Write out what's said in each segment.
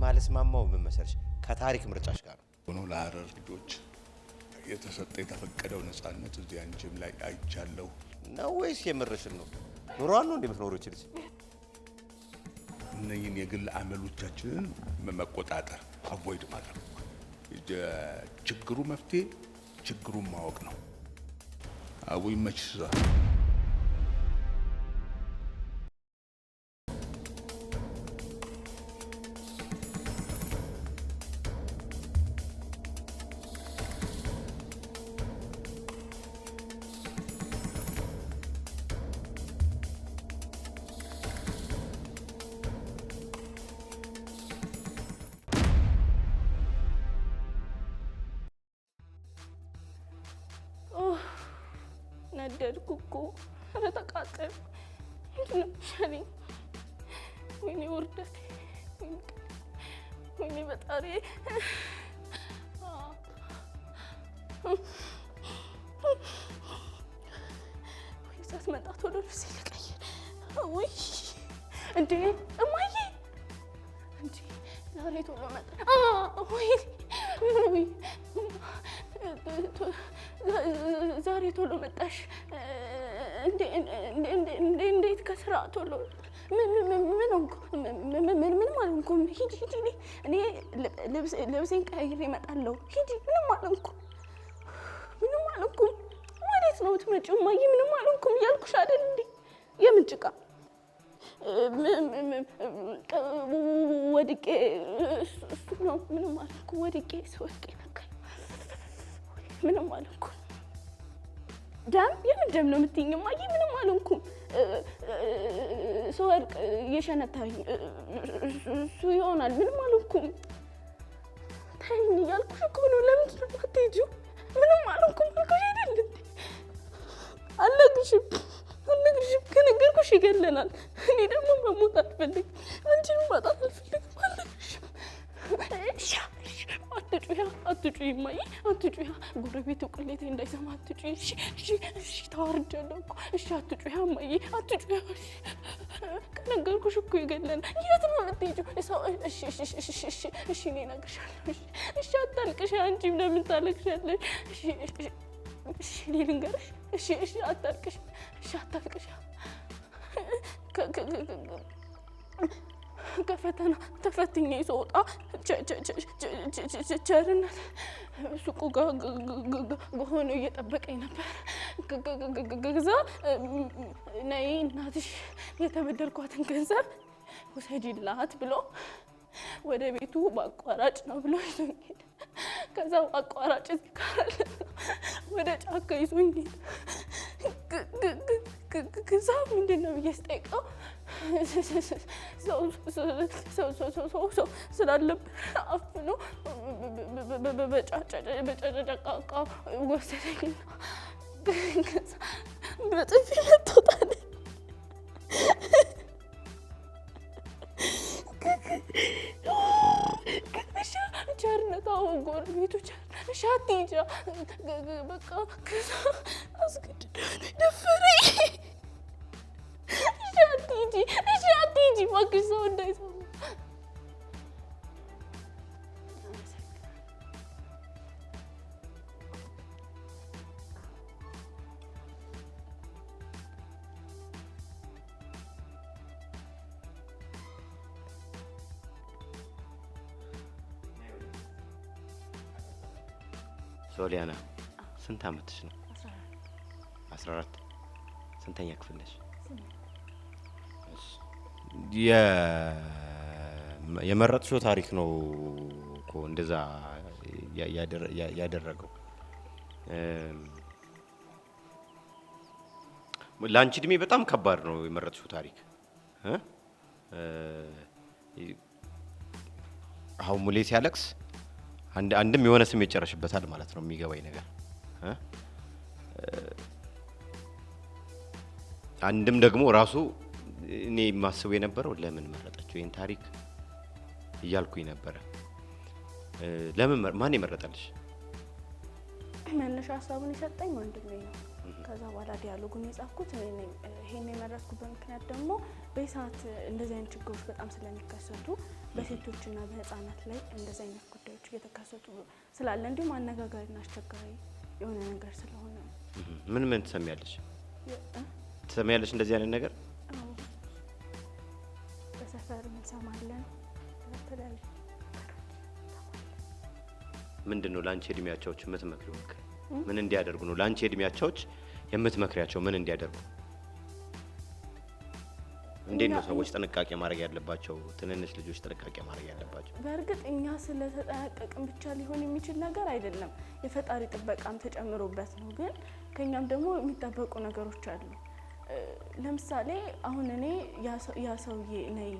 የማልስማማው ምን መሰለሽ ከታሪክ ምርጫሽ ጋር ሆኖ ለሐረር ልጆች የተሰጠ የተፈቀደው ነፃነት እዚህ አንቺም ላይ አይቻለሁ ነው ወይስ የምርሽን ነው? ኑሯን ነው እንደምትኖረው ይችላል። እነኝን የግል አመሎቻችንን መቆጣጠር አቮይድ ማድረግ ችግሩ መፍትሄ ችግሩን ማወቅ ነው። አቡይ መችዛ ነደድኩ እኮ ኧረ ተቃጠል ሸኔ ወይኔ ውርደቴ ወይኔ በጣሪ ወይ ሳትመጣ ቶሎ ልብሴ ልቀይር ወይ እንዴ እማዬ እንዴ ዛሬ ቶሎ መጣ ወይ ዛሬ ቶሎ መጣሽ እንዴት ከስራ ቶሎ ምንም አልሆንኩም ሂጂ እኔ ልብሴን ቀይሬ እመጣለሁ ሂጂ ምንም አልሆንኩም ወዴት ነው የምትመጪው እማዬ ምንም አልሆንኩም እያልኩሽ አይደል እንዴ የምን ጭቃ ወድቄ እሱ ነው ምንም አልሆንኩም ወድቄ ስወድቄ ነካኝ ምንም አልሆንኩም ደም የምን ደም ነው የምትይኝ እማዬ ምንም አልሆንኩም ስወድቅ እየሸነታኝ እሱ ይሆናል ምንም አልሆንኩም ተይኝ እያልኩሽ እኮ ነው ለምንድን ነው የማትሄጂው ምንም አልሆንኩም አልኩሽ አይደል እንዴ አልነግርሽም ከነገርኩሽ ይገለናል እኔ ደግሞ መሞት አልፈልግም አንቺንም ማጣት አልፈልግም አልነግርሽም አትጩይ እማዬ አትጩይ ጎረቤቱ ቅሌቴ እንዳይሰማ አትጩይ እሺ ተዋርጃለሁ እኮ እሺ አትጩይ እማዬ አትጩይ ከነገርኩሽ እኮ ይገለናል የት ነው የምትሄጂው እሺ እኔ እነግርሻለሁ እሺ አታልቅሽ አንቺም ለምን ታለቅሻለሽ እሺ እኔ ልንገርሽ እሺ አታልቅሽ አታልቅሽ ከፈተና ተፈትኜ ስወጣ ቸርነት ሱቁ ጋር ሆኖ እየጠበቀኝ ነበር። ከዛ ነይ እናትሽ የተበደርኳትን ገንዘብ ውሰጂላት ብሎ ወደ ቤቱ በአቋራጭ ነው ብሎ ይዞኝ ሄደ። ከዛ አቋራጭ ይካራል ወደ ጫካ ይዞኝ ሄደ። ከዛ ምንድን ነው ብዬ ስጠይቀው ሰው ስላለብህ አፍኖ በጨጨቃ ወሰደኝና በጥፊ መቶታል። ቸርነት አሁን ጎረቤቶች ሻትይጃ በቃ ከዛ አስገድዶ ደፈረኝ። ሻትይጂ እባክሽ ሰው እንዳይሰማ። ሶሊያና ስንት አመትሽ ነው? 14 ስንተኛ ክፍል ነሽ? የመረጥሽው ታሪክ ነው እኮ እንደዛ ያደረገው። ለአንቺ እድሜ በጣም ከባድ ነው የመረጥሽው ታሪክ። አሁን ሙሌ ሲያለቅስ አንድም የሆነ ስም ይጨረሽበታል ማለት ነው የሚገባኝ ነገር። አንድም ደግሞ ራሱ እኔ ማስበው የነበረው ለምን መረጣችሁ ይሄን ታሪክ እያልኩኝ ነበረ። ለምን ማን ይመረጣልሽ? መነሻ ሀሳቡን የሰጠኝ ወንድሜ ነው። ከዛ በኋላ ዲያሎጉን የጻፍኩት እኔ ነኝ። ይሄን የመረጥኩበት ምክንያት ደግሞ በሰዓት እንደዚህ አይነት ችግሮች በጣም ስለሚከሰቱ በሴቶችና በህፃናት ላይ እንደዚህ አይነት ጉዳዮች እየተከሰቱ ስላለ እንዲሁም አነጋጋሪና አስቸጋሪ የሆነ ነገር ስለሆነ ምን ትሰሚያለሽ? ትሰሚያለሽ እንደዚህ አይነት ነገር? አዎ በሰፈር እንሰማለን። በተለያዩ ምንድነው ላንቺ እድሜያቸውች የምትመክሪው ምክር? ምን እንዲያደርጉ ነው ላንቺ እድሜያቸውች የምትመክሪያቸው? ምን እንዲያደርጉ? እንዴት ነው ሰዎች ጥንቃቄ ማድረግ ያለባቸው? ትንንሽ ልጆች ጥንቃቄ ማድረግ ያለባቸው? በእርግጥ እኛ ስለተጠነቀቅን ብቻ ሊሆን የሚችል ነገር አይደለም። የፈጣሪ ጥበቃም ተጨምሮበት ነው። ግን ከኛም ደግሞ የሚጠበቁ ነገሮች አሉ። ለምሳሌ አሁን እኔ ያ ሰውዬ ነይ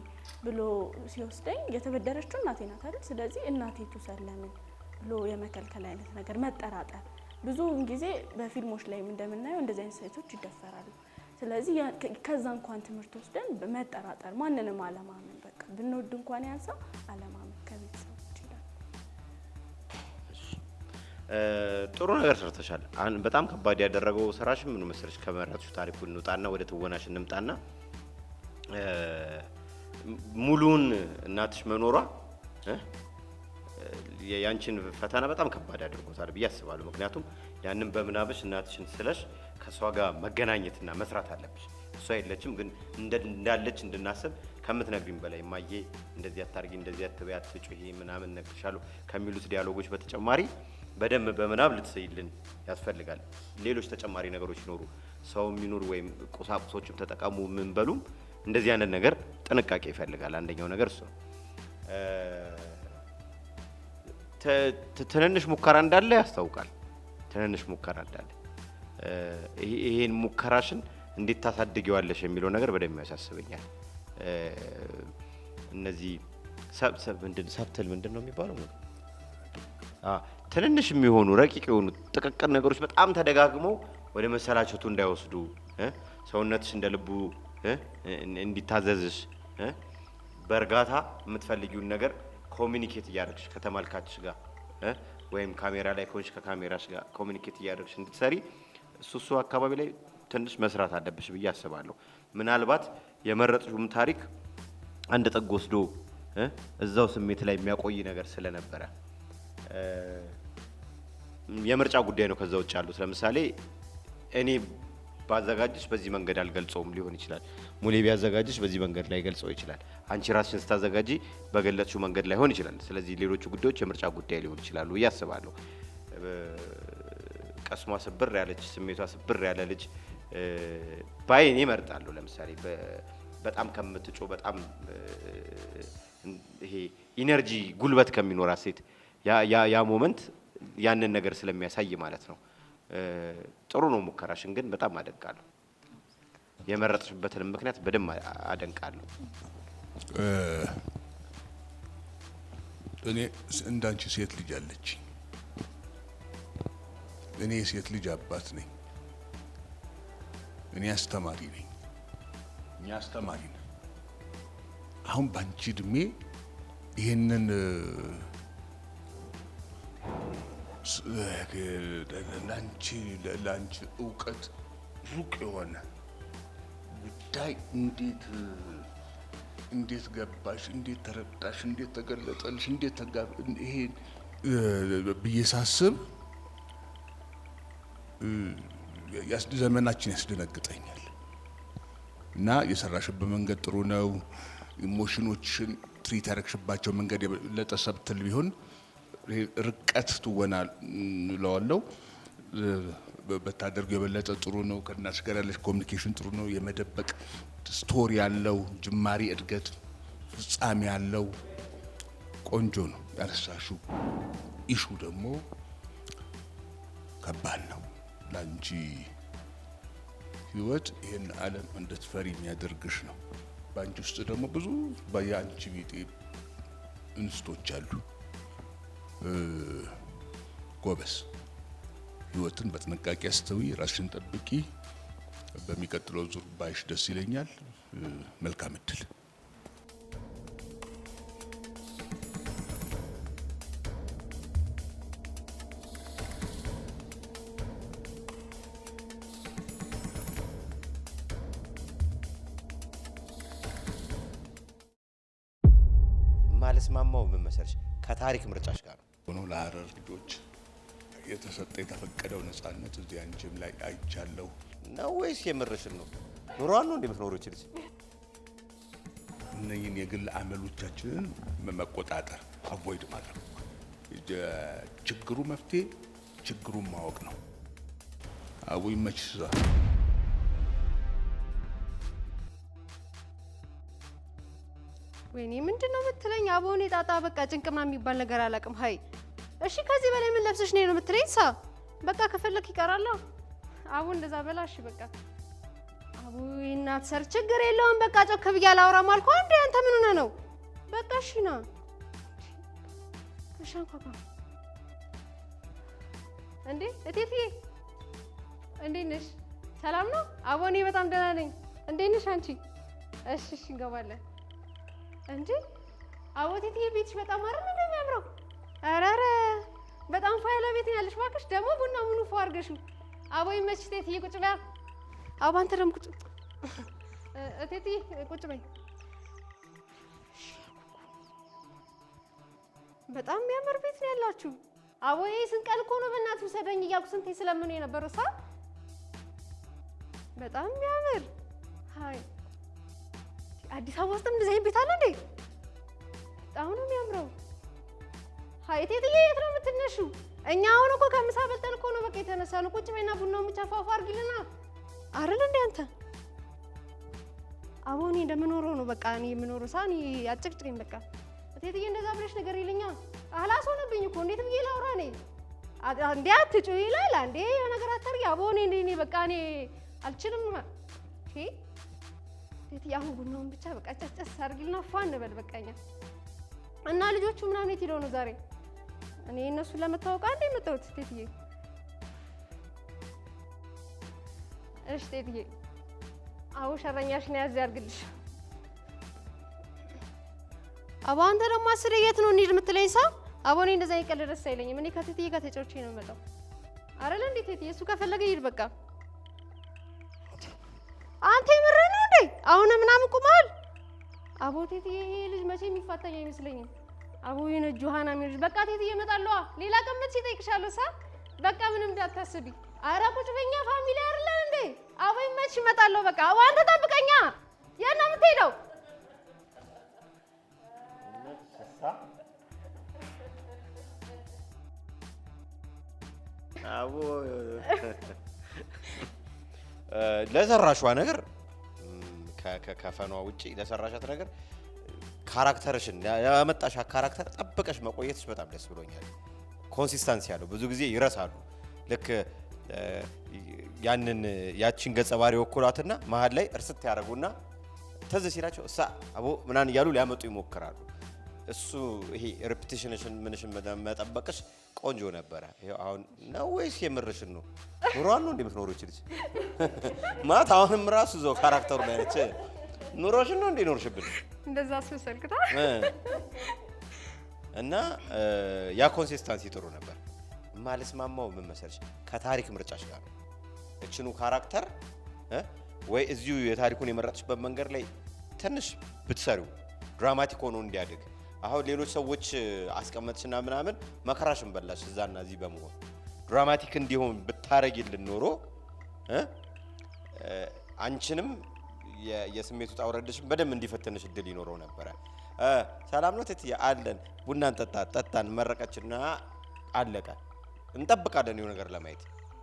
ብሎ ሲወስደኝ የተበደረችው እናቴ ናት አይደል? ስለዚህ እናቴ ትሰለምን ብሎ የመከልከል አይነት ነገር መጠራጠር። ብዙውን ጊዜ በፊልሞች ላይም እንደምናየው እንደዚህ አይነት ሴቶች ይደፈራሉ። ስለዚህ ከዛ እንኳን ትምህርት ወስደን መጠራጠር፣ ማንንም አለማመን፣ በቃ ብንወድ እንኳን ያንሳ አለማመን ከቤተሰብ ይችላል። ጥሩ ነገር ሰርተሻል። በጣም ከባድ ያደረገው ስራሽ ምን መሰለሽ? ከመረጥሽ ታሪኩ እንውጣና ወደ ትወናሽ እንምጣና ሙሉን እናትሽ መኖሯ ያንቺን ፈተና በጣም ከባድ አድርጎታል ብዬ አስባለሁ። ምክንያቱም ያንን በምናብሽ እናትሽን ስለሽ ከሷ ጋር መገናኘትና መስራት አለብሽ። እሷ የለችም ግን እንዳለች እንድናስብ ከምትነግሪኝ በላይ ማዬ እንደዚህ አታርጊ፣ እንደዚህ አትበይ፣ አትጩሂ ምናምን ነግርሻለሁ ከሚሉት ዲያሎጎች በተጨማሪ በደንብ በምናብ ልትሰይልን ያስፈልጋል። ሌሎች ተጨማሪ ነገሮች ይኖሩ፣ ሰው የሚኖር ወይም ቁሳቁሶችም ተጠቀሙ ምን በሉም እንደዚህ አይነት ነገር ጥንቃቄ ይፈልጋል። አንደኛው ነገር እሱ ትንንሽ ሙከራ እንዳለ ያስታውቃል። ትንንሽ ሙከራ እንዳለ ይሄን ሙከራሽን እንዴት ታሳድጊዋለሽ የሚለው ነገር በደንብ ያሳስበኛል። እነዚህ ሰብትል ምንድነው የሚባለው? ትንንሽ የሚሆኑ ረቂቅ የሆኑ ጥቅቅን ነገሮች በጣም ተደጋግመው ወደ መሰላቸቱ እንዳይወስዱ ሰውነትሽ እንደልቡ እንዲታዘዝሽ በእርጋታ የምትፈልጊውን ነገር ኮሚኒኬት እያደረግሽ ከተመልካችሽ ጋር ወይም ካሜራ ላይ ከሆንሽ ከካሜራሽ ጋር ኮሚኒኬት እያደረግሽ እንድትሰሪ እሱ አካባቢ ላይ ትንሽ መስራት አለብሽ ብዬ አስባለሁ። ምናልባት የመረጥሽውም ታሪክ አንድ ጥግ ወስዶ እዛው ስሜት ላይ የሚያቆይ ነገር ስለነበረ የምርጫ ጉዳይ ነው። ከዛ ውጭ ያሉት ለምሳሌ እኔ ባዘጋጅሽ በዚህ መንገድ አልገልጸውም ሊሆን ይችላል። ሙሌ ቢያዘጋጅሽ በዚህ መንገድ ላይ ገልጸው ይችላል። አንቺ ራስሽን ስታዘጋጂ በገለጽሽው መንገድ ላይ ሆን ይችላል። ስለዚህ ሌሎቹ ጉዳዮች የምርጫ ጉዳይ ሊሆን ይችላሉ ብዬ አስባለሁ። ቀስሟ ስብር ያለች ስሜቷ ስብር ያለ ልጅ ባይኔ እመርጣለሁ። ለምሳሌ በጣም ከምትጮ በጣም ይሄ ኢነርጂ ጉልበት ከሚኖራት ሴት ያ ሞመንት ያንን ነገር ስለሚያሳይ ማለት ነው። ጥሩ ነው ሙከራሽን ግን በጣም አደንቃለሁ። የመረጥሽበትን ምክንያት በደንብ አደንቃለሁ። እኔ እንዳንቺ ሴት ልጅ አለች። እኔ የሴት ልጅ አባት ነኝ። እኔ አስተማሪ ነኝ። እኛ አስተማሪ ነን። አሁን ባንቺ እድሜ ይሄንን ላንቺ እውቀት ሩቅ የሆነ ጉዳይ እንዴት ገባሽ? እንዴት ተረዳሽ? እንዴት ተገለጠልሽ? እንዴት ይሄ ብዬ ሳስብ ዘመናችን ያስደነግጠኛል። እና የሰራሽበት መንገድ ጥሩ ነው። ኢሞሽኖችን ትሪት ያደረግሽባቸው መንገድ የበለጠ ሰብትል ቢሆን ርቀት ትወና ለዋለው በታደርጉ የበለጠ ጥሩ ነው። ከእናትሽ ጋር ያለሽ ኮሚኒኬሽን ጥሩ ነው። የመደበቅ ስቶሪ ያለው ጅማሬ፣ እድገት፣ ፍጻሜ ያለው ቆንጆ ነው። ያነሳሹ ኢሹ ደግሞ ከባድ ነው። ላንቺ ህይወት ይሄን ዓለም እንድትፈሪ የሚያደርግሽ ነው። ባንቺ ውስጥ ደግሞ ብዙ በያንቺ ቢጤ እንስቶች አሉ። ጎበስ ህይወትን በጥንቃቄ አስተዊ፣ ራስሽን ጠብቂ። በሚቀጥለው ዙር ባይሽ ደስ ይለኛል። መልካም እድል። የማልስማማው ምን መሰለሽ ከታሪክ ምርጫሽ ጋር ነው። ሆኖ ለሀረር ልጆች የተሰጠ የተፈቀደው ነፃነት እዚህ አንቺም ላይ አይቻለሁ ነው ወይስ የምርሽን ነው? ኑሯን ነው እንደምትኖረው ይችላል። እነኝን የግል አመሎቻችንን መቆጣጠር አቮይድ ማድረግ ችግሩ መፍትሄ ችግሩን ማወቅ ነው። አቡይ መችዛ ወይኔ ምንድነው የምትለኝ? አቦኔ ጣጣ በቃ ጭንቅማ የሚባል ነገር አላውቅም። ሀይ እሺ ከዚህ በላይ ምን ለብሰሽ ነው የምትለኝ? ሳ በቃ ከፈለክ ይቀራል። አቡ እንደዛ በላሽ በቃ አቡ እናት ሰር ችግር የለውም በቃ ጮክ ብዬ አላወራም አልኩ። አንዴ አንተ ምን ሆነ ነው? በቃ እሺ ና እሻንኳኳ እንዴ እቴትዬ እንዴት ነሽ? ሰላም ነው? አቦኔ በጣም ደህና ነኝ። እንዴት ነሽ አንቺ? እሺ እሺ እንገባለን። እንዴ አቦ እቴትዬ ቤትሽ በጣም አይደል እንደሚያምረው? ኧረ በጣም ፋይላ ቤት ነው ያለሽ። እባክሽ ደግሞ ቡና ምኑ ፎ አድርገሽው። አቦ ይመችሽ እቴትዬ ቁጭ በይ። አቦ አንተ ደግሞ ቁጭ እቴትዬ ቁጭ በይ። በጣም የሚያምር ቤት ነው ያላችሁ። አቦ ይሄ ስንት ቀን እኮ ነው በእናትህ ውሰደኝ እያልኩ ስንቴ ስለምን ነው የነበረው ሳ በጣም የሚያምር ሃይ አዲስ አበባ ውስጥ እንደዚህ አይነት ቤት አለ እንዴ? በጣም ነው የሚያምረው። ሃይ እቴትዬ የት ነው የምትነሺው? እኛ አሁን እኮ ከምሳ በልተን እኮ ነው በቃ የተነሳነው። ቁጭ በይና ቡናውን ብቻ ፏፏ አድርጊልና አይደል እንዴ አንተ? አቦ እኔ እንደምኖረው ነው በቃ እኔ የምኖረው ሳ እኔ አጭቅጭቅኝ በቃ እቴትዬ እንደዛ ብለሽ ነገር ይልኛ አላስ ሆነብኝ እኮ እንዴት ብዬ ላውራ እኔ እንዴ አትጩይ ይላል አንዴ ነገር አታርጊ። አቦ እኔ በቃ እኔ አልችልም። እሺ እቴትዬ አሁን ቡናውን ብቻ በቃ ጨጨስ አድርጊልና ፏ እንበል በቃኛ። እና ልጆቹ ምናምን የት ሄደው ነው ዛሬ? እኔ እነሱን ለመታወቅ አንዴ መጣሁት እቴትዬ። እሺ እቴትዬ አዎ ሸረኛሽን ያዝ ያርግልሽ። አቦ አንተ ደግሞ አስሬ የት ነው እንሂድ የምትለኝ ሰው? አቦ እኔ እንደዛ ይቀልድ ደስ አይለኝም። እኔ ከእቴትዬ ጋር ተጫውቼ ነው የምመጣው አይደል እንዴ እቴትዬ? እሱ ከፈለገ ይሄድ በቃ። አንተ የምርህ ነው እንዴ? አሁን ምናምን ቁማል? አቦ እቴትዬ ይሄ ልጅ መቼ የሚፋታኝ አይመስለኝም። አቦ የነ ጆሃና የሚልሽ በቃ እቴትዬ እመጣለሁ። ሌላ ቀን መቼ እጠይቅሻለሁ ሳ በቃ ምንም እንዳታስቢ። ኧረ ቁጭ በኛ ፋሚሊ አይደለን እንዴ? አቦ መቼ እመጣለሁ በቃ። አቦ አንተ ጠብቀኛ። የት ነው የምትሄደው? አቦ ለሰራሽዋ ነገር ከፈኗ ውጪ ለሰራሻት ነገር ካራክተርሽን ያመጣሽ ካራክተር ጠብቀሽ መቆየትሽ በጣም ደስ ብሎኛል። ኮንሲስተንሲ ያለው ብዙ ጊዜ ይረሳሉ። ልክ ያቺን ገጸ ባህሪ ወኩላትና መሀል ላይ እርስት ያደርጉና ተዝ ሲላቸው እሳ አቦ ምናምን እያሉ ሊያመጡ ይሞክራሉ። እሱ ይሄ ሪፒቲሽንሽን ምንሽን መጠበቅሽ ቆንጆ ነበረ። ይሄው አሁን ነው ወይስ የምርሽን ነው? ኑሯን ነው እንደምትኖረው ይችላል ማለት አሁንም ራሱ ዘው ካራክተሩ ላይ ነች። ኑሮሽን ነው እንደኖርሽብን እንደዛ አስመሰልክታ እና ያ ኮንሲስተንሲ ጥሩ ነበር። የማልስማማው ምን መሰለሽ ከታሪክ ምርጫሽ ጋር ነው። እችኑ ካራክተር ወይ እዚሁ የታሪኩን የመረጥሽበት መንገድ ላይ ትንሽ ብትሰሪው ድራማቲክ ሆኖ እንዲያድግ። አሁን ሌሎች ሰዎች አስቀመጥሽና ምናምን መከራሽን በላሽ እዛና እዚህ በመሆን ድራማቲክ እንዲሆን ብታረጊልን ኖሮ አንቺንም የስሜቱ ጣውረድሽን በደንብ እንዲፈተንሽ እድል ይኖረው ነበረ። ሰላም ነው እቴትዬ አለን ቡና ጠጣን መረቀችና አለቀ። እንጠብቃለን የሆነ ነገር ለማየት።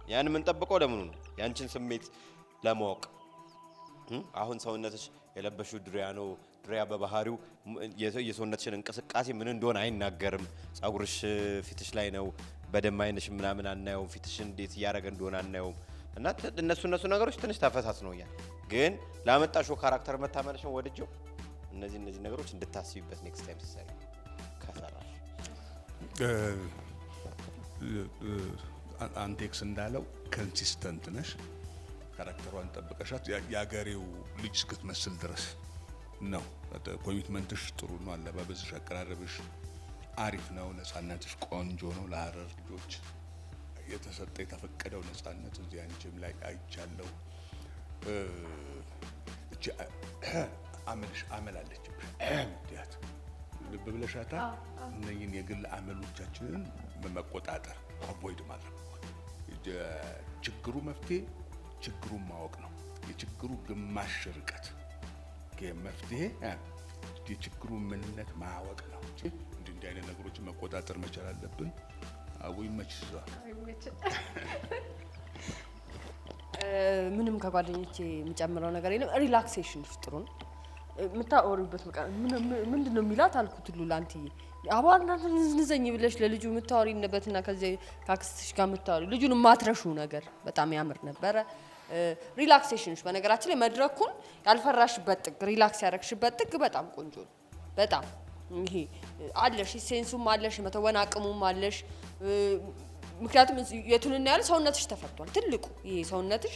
ያን የምንጠብቀው ለምኑ ነው? ያንቺን ስሜት ለማወቅ። አሁን ሰውነትሽ የለበሽው ድሪያ ነው። ድሪያ በባህሪው የሰውነትሽን እንቅስቃሴ ምን እንደሆነ አይናገርም። ጸጉርሽ ፊትሽ ላይ ነው። በደም አይንሽ ምናምን አናየውም። ፊትሽ እንዴት እያደረገ እንደሆነ አናየውም። እና እነሱ ነገሮች ትንሽ ተፈሳስነውኛል። ግን ላመጣሽው ካራክተር መታመንሽን ወድጄው እነዚህ ነገሮች እንድታስቢበት ኔክስት ታይም ሲሰሪ ከሰራሽ አንቴክስ እንዳለው ኮንሲስተንት ነሽ። ካራክተሯን ጠብቀሻት የአገሬው ልጅ እስክትመስል ድረስ ነው። ኮሚትመንትሽ ጥሩ ነው። አለባበስሽ፣ አቀራረብሽ አሪፍ ነው። ነፃነትሽ ቆንጆ ነው። ለሀረር ልጆች የተሰጠ የተፈቀደው ነፃነት እዚህ አንቺም ላይ አይቻለሁ። እቺ አመልሽ አመላለችብሽ ዲያት ልብ ብለሻታ እነኚህን የግል አመሎቻችንን መቆጣጠር አቮይድ ማድረግ ችግሩ መፍትሄ ችግሩን ማወቅ ነው የችግሩ ግማሽ ርቀት ከመፍትሄ የችግሩ ምንነት ማወቅ ነው እንዲህ አይነት ነገሮችን መቆጣጠር መቻል አለብን አቡይ መችዛ ምንም ከጓደኞቼ የምጨምረው ነገር የለም ሪላክሴሽን ጥሩ ነው የምታወሪበት በቃ ምንድነው የሚላት አልኩት ሁሉ ላንቺ አባልና ንዘኝ ብለሽ ለልጁ የምታወሪነበትና ከዚህ ካክስትሽ ጋር የምታወሪ ልጁን ማትረሹ ነገር በጣም ያምር ነበረ ሪላክሴሽንሽ በነገራችን ላይ መድረኩን ያልፈራሽበት ጥግ ሪላክስ ያረክሽበት ጥግ በጣም ቆንጆ ነው በጣም ይሄ አለሽ ሴንሱም አለሽ መተወን አቅሙም አለሽ ምክንያቱም የቱንና ያለ ሰውነትሽ ተፈቷል ትልቁ ይሄ ሰውነትሽ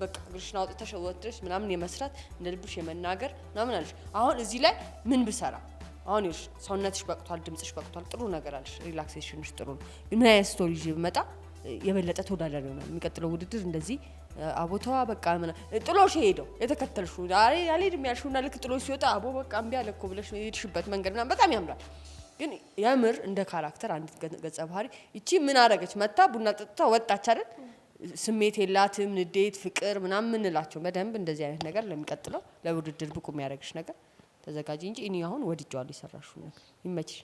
በቃ ግርሽና ወጥተሽ ወጥተሽ ምናምን የመስራት እንደ ልብሽ የመናገር ምናምን አለሽ አሁን እዚህ ላይ ምን ብሰራ አሁን ይሽ ሰውነትሽ በቅቷል ድምጽሽ በቅቷል ጥሩ ነገር አለሽ ሪላክሴሽንሽ ጥሩ ነው ምን አይነት ስቶሪ ይዤ ብመጣ የበለጠ ተወዳዳሪ ነው የሚቀጥለው ውድድር እንደዚህ አቦታዋ በቃ ጥሎሽ ሄደው የተከተልሽው አልሄድም ያልሽውና ልክ ጥሎሽ ሲወጣ አቦ በቃ እምቢ አለ እኮ ብለሽ የሄድሽበት መንገድ ምናምን በጣም ያምራል ግን የምር እንደ ካራክተር አንዲት ገጸ ባህሪ እቺ ምን አረገች መታ ቡና ጠጥታ ወጣች አይደል ስሜት የላትም ንዴት ፍቅር ምናምን እንላቸው በደንብ እንደዚህ አይነት ነገር ለሚቀጥለው ለውድድር ብቁ የሚያደርግሽ ነገር ተዘጋጂ እንጂ እኔ አሁን ወድጄዋለሁ የሰራሽው ነገር ይመችሽ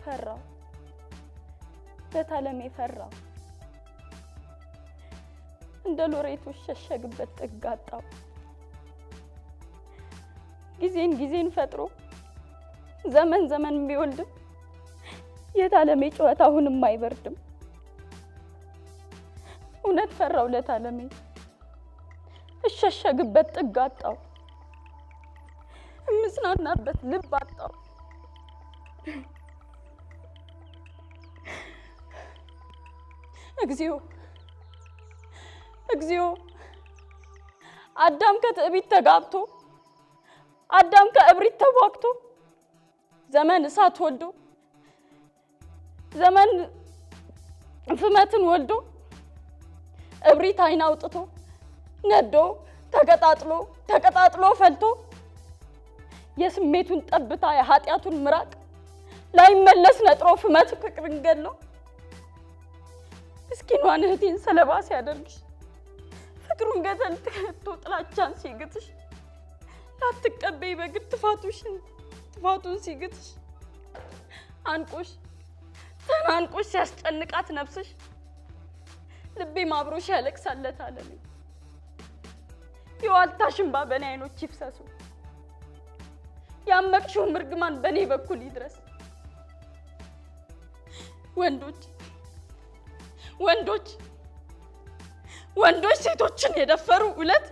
ፈራው በታለሜ ፈራው እንደ ሎሬቱ ሸሸግበት ጥጋጣው ጊዜን ፈጥሮ ዘመን ቢወልድም የታለሜ ጨዋታ አሁንም አይበርድም እውነት ፈራው ለታለሜ እሸሸግበት ጥጋጣው ምስናናበት ልብ አጣው እግዚኦ አዳም ከትዕቢት ተጋብቶ አዳም ከእብሪት ተዋግቶ ዘመን እሳት ወልዶ ዘመን ፍመትን ወልዶ እብሪት አይን አውጥቶ ነዶ ተቀጣጥሎ ፈልቶ የስሜቱን ጠብታ የኃጢያቱን ምራቅ ላይመለስ ነጥሮ ፍመት ፍቅርን ገሎ እስኪኗን እህቴን ሰለባ ሲያደርግሽ ፍቅሩን ገደል ተከቶ ጥላቻን ሲግትሽ ላትቀበይ በግድ ጥፋቱን ሲግትሽ አንቆሽ ተናንቆሽ ሲያስጨንቃት ነፍስሽ ልቤ ማብሮሽ ያለቅሳለት አለኝ የዋልታሽን ባበኔ አይኖች ይፍሰሱ ያመቅሽው ምርግማን በኔ በኩል ይድረስ ወንዶች ሴቶችን የደፈሩ ዕለት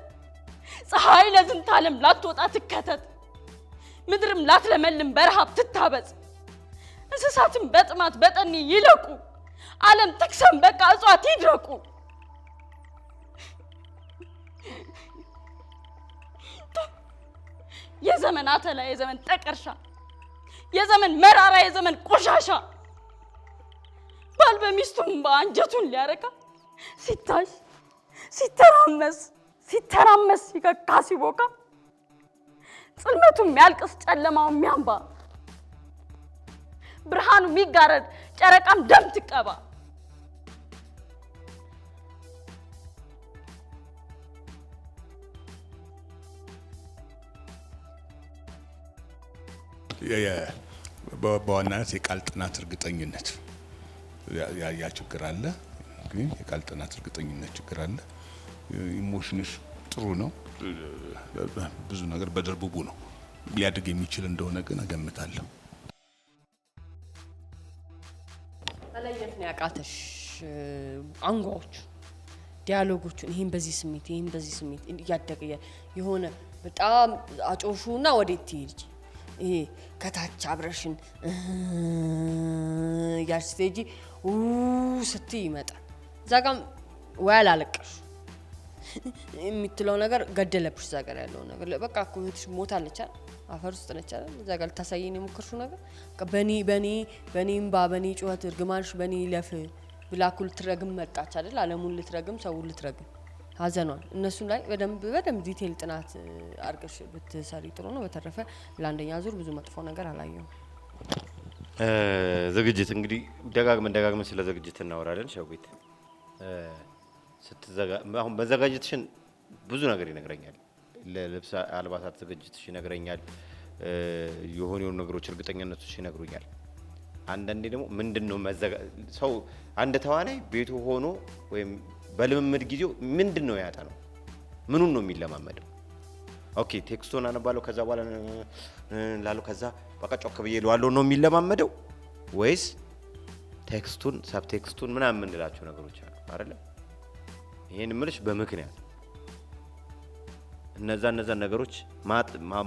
ፀሐይ ለዝንተ ዓለም ላትወጣ ትከተት ምድርም ላትለመልም በረሃብ ትታበጽ እንስሳትም በጥማት በጠኔ ይለቁ ዓለም ትክሰም በቃ እጽዋት ይድረቁ የዘመን አተላ የዘመን ጠቀርሻ የዘመን መራራ የዘመን ቆሻሻ ባል በሚስቱም በአንጀቱን ሊያረካ ሲታሽ ሲተራመስ ሲከካ ሲቦካ ጽልመቱም ያልቅስ ጨለማው የሚያንባ ብርሃኑ የሚጋረድ ጨረቃም ደም ትቀባ በዋናነት የቃል ጥናት እርግጠኝነት ያ ችግር አለ ግን የቃል ጥናት እርግጠኝነት ችግር አለ ኢሞሽንስ ጥሩ ነው ብዙ ነገር በደርቡቡ ነው ሊያድግ የሚችል እንደሆነ ግን እገምታለሁ አላየት ነው ያቃተሽ አንጓዎች ዲያሎጎቹን ይሄን በዚህ ስሜት እያደገ የሆነ በጣም አጮሹና ወዴት ትሄጂ ይሄ ከታች አብረሽን ያርስተጂ ስትይ ይመጣል እዛ ጋር ወይ አላለቀሽ የምትለው ነገር ገደለብሽ። እዛ ጋር ያለው ነገር በቃ እኮ እህትሽ ሞታለች አይደል? አፈር ውስጥ ነች አይደል? እዛ ጋር ልታሳየኝ የሞከርሽው ነገር በኔ እምባ በኔ ጩኸት እርግማንሽ በኔ ይለፍ ብላ እኮ ልትረግም መጣች አይደል? ዓለሙን ልትረግም ሰውን ልትረግም ሀዘኗን እነሱን ላይ በደንብ ዲቴል ጥናት አድርገሽ ብትሰሪ ጥሩ ነው። በተረፈ ለአንደኛ ዙር ብዙ መጥፎ ነገር አላየሁም። ዝግጅት እንግዲህ ደጋግመን ስለ ዝግጅት እናወራለን። ሸዊት አሁን መዘጋጀትሽን ብዙ ነገር ይነግረኛል። ለልብስ አልባሳት ዝግጅትሽ ይነግረኛል። የሆኑ ነገሮች እርግጠኛነትሽ ይነግሩኛል። አንዳንዴ ደግሞ ምንድነው ሰው አንድ ተዋናይ ቤቱ ሆኖ ወይም በልምምድ ጊዜው ምንድነው ያጠናው? ምኑን ነው የሚለማመደው? ኦኬ ቴክስቱን አነባለሁ ከዛ በኋላ ላለው ከዛ በቃ ጮክ ብዬ ለዋለው ነው የሚለማመደው ወይስ ቴክስቱን ሳብቴክስቱን ምናምን የምንላቸው ነገሮች አሉ አይደል? ይሄን ምልሽ በምክንያት እነዛ ነገሮች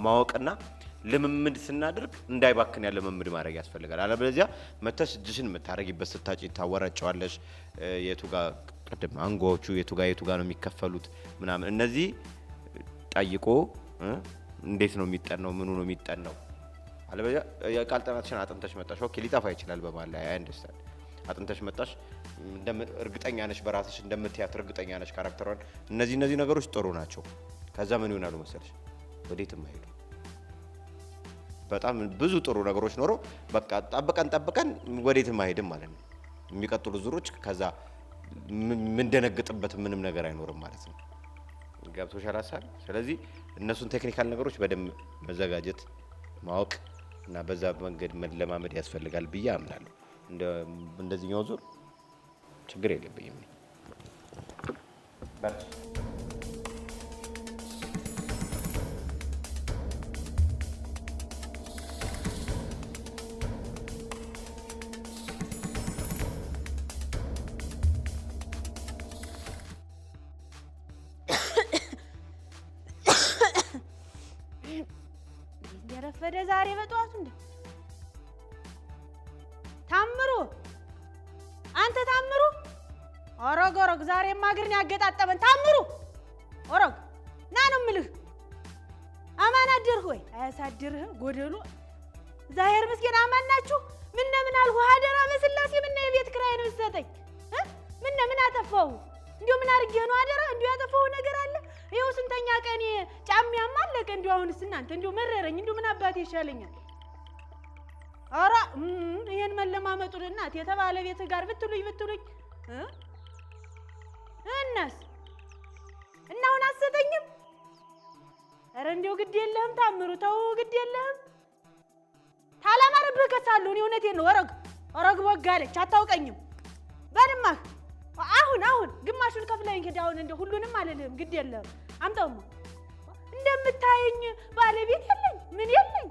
ማወቅና ልምምድ ስናደርግ እንዳይባክን ያለ ልምምድ ማድረግ ያስፈልጋል። አለበለዚያ መተሽ እጅሽን የምታረጊበት ስታጪ ታወራጫዋለሽ። የቱ ጋር ቀደም አንጓዎቹ የቱ ጋር ነው የሚከፈሉት ምናምን እነዚህ ጠይቆ እንዴት ነው የሚጠናው? ምኑ ነው የሚጠናው? አለበለዚያ የቃል ጥናትሽን አጥንተሽ መጣሽ። ኦኬ ሊጠፋ ይችላል በማለ አንደርስታንድ አጥንተሽ መጣሽ እርግጠኛ ነሽ በራስሽ እንደምትያት እርግጠኛ ነሽ ካራክተሯን። እነዚህ ነገሮች ጥሩ ናቸው። ከዛ ምን ይሆናሉ መሰለሽ? ወዴትም አይሄዱ። በጣም ብዙ ጥሩ ነገሮች ኖሮ በቃ ጠብቀን ወዴትም አይሄድም ማለት ነው። የሚቀጥሉ ዙሮች ከዛ ምን ደነግጥበት ምንም ነገር አይኖርም ማለት ነው። ገብቶሻል ሀሳብ? ስለዚህ እነሱን ቴክኒካል ነገሮች በደንብ መዘጋጀት ማወቅ እና በዛ መንገድ መለማመድ ያስፈልጋል ብዬ አምናለሁ። እንደዚህኛው ዙር ችግር የለብኝም። ረፈደ ዛሬ በጠዋቱ እንዴ ታምሩ አንተ ታምሩ ኦሮግ ዛሬ ማግርን ያገጣጠመን ታምሩ ኦሮግ ና ነው የምልህ። አማን አደርህ ወይ? አያሳድርህ ጎደሎ ዛሄር መስጊድ አማን ናችሁ? ምን አልኩ አደራ በስላሴ ምን የቤት ክራይን ብትሰጠኝ ምን አጠፋው? እንዴ ምን አርጌ ነው አደራ? እንዴ ያጠፋው ነገር አለ? ይኸው ስንተኛ ቀን ጫሚያም አለቀ። እንዴ አሁንስ እናንተ እንዴ መረረኝ። እንዴ ምን አባቴ ይሻለኛል? አራ ይሄን መለማመጡን እናት የተባለ ቤት ጋር ብትሉኝ እናስ እና አሁን አሰተኝም። አረ እንዴው ግድ የለህም ታምሩ ተው ግድ የለህም። ታላማረብህ ከሳለሁ እኔ እውነቴን ነው። ኦሮግ ወጋለች አታውቀኝም። በልማ አሁን ግማሹን ከፍለኝ ሄድ። አሁን እንደ ሁሉንም አልልህም ግድ የለህም። አምጣውማ እንደምታየኝ ባለቤት የለኝ ምን የለኝ።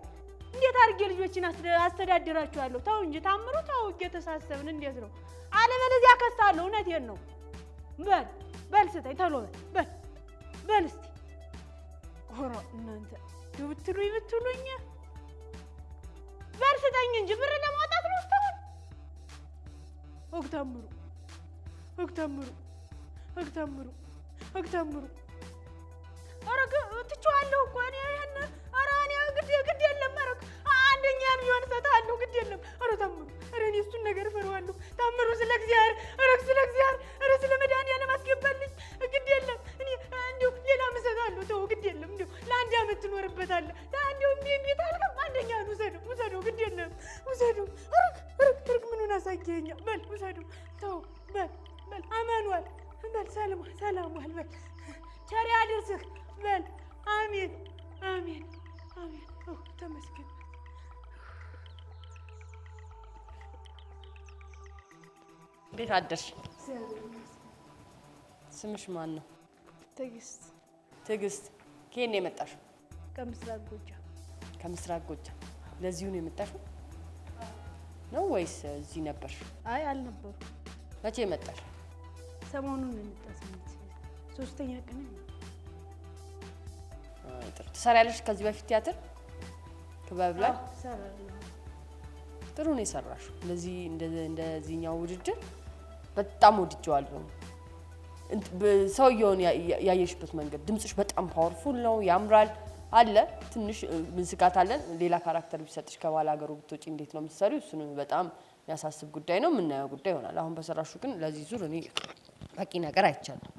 እንዴት አድርጌ ልጆችን አስተዳድራቸዋለሁ? ተው እንጂ ታምሩ ተው። እየተሳሰብን እንዴት ነው? አለበለዚያ ከሳለሁ። እውነቴን ነው። በል ስጠኝ ተሎ በል እስቲ። ኦሮ እናንተ ብትሉኝ በል ስጠኝ እንጂ ብር ለማውጣት ነው እስካሁን። ታምሩ ኦሮ ትቼዋለሁ እኮ እኔ ይሄን ኦሮ እኔ ግድ የለም ኦሮ አንደኛም ቢሆን እሰጥሃለሁ ግድ የለም። ኦሮ ታምሩ ኦሮ እኔ እሱን ነገር እፈራዋለሁ። ታምሩ ስለ እግዚአብሔር ኦሮ ስለ መድኃኒዓለም አስገባልኝ ግድ የለም። እኔ እንዲሁ ሌላም እሰጥሃለሁ ተው ግድ የለም። እንዲሁ ለአንድ ዓመት ትኖርበታለህ። እንዲሁ እምቢ ታልከም አንደኛውን ውሰደው ግድ የለም ውሰደው። ኦሮ ምኑን አሳየኸኝ? በል ውሰደው ተው በል አማኑኤል በል ሰላም በል ቸር ያድርስህ በል አሜን። ተመስገን። እንዴት አደርሽ? ስምሽ ማን ነው? ትዕግስት። ከየት ነው የመጣሽው? ከምስራቅ ጎጃም። ለዚሁ ነው የመጣሽው ነው ወይስ እዚህ ነበርሽ? አይ አልነበሩ። መቼ መጣሽ? ሰሞኑን ነው የመጣሁት። 3ኛ ቀን ነው። ትሰሪያለሽ ከዚህ በፊት ቲያትር ክበብ ላይ? ሰራለሁ። ጥሩ ነው የሰራሽው። እንደዚህኛው ውድድር በጣም ወድጄዋለሁ። ሰውየውን ያየሽበት መንገድ ድምጽሽ በጣም ፓወርፉል ነው ያምራል አለ ትንሽ ምንስቃት አለን ሌላ ካራክተር ቢሰጥሽ ከባለ ሀገሩ ብትወጪ እንዴት ነው የምትሰሪው እሱን በጣም ያሳስብ ጉዳይ ነው የምናየው ጉዳይ ይሆናል አሁን በሰራሹ ግን ለዚህ ዙር እኔ በቂ ነገር አይቻልም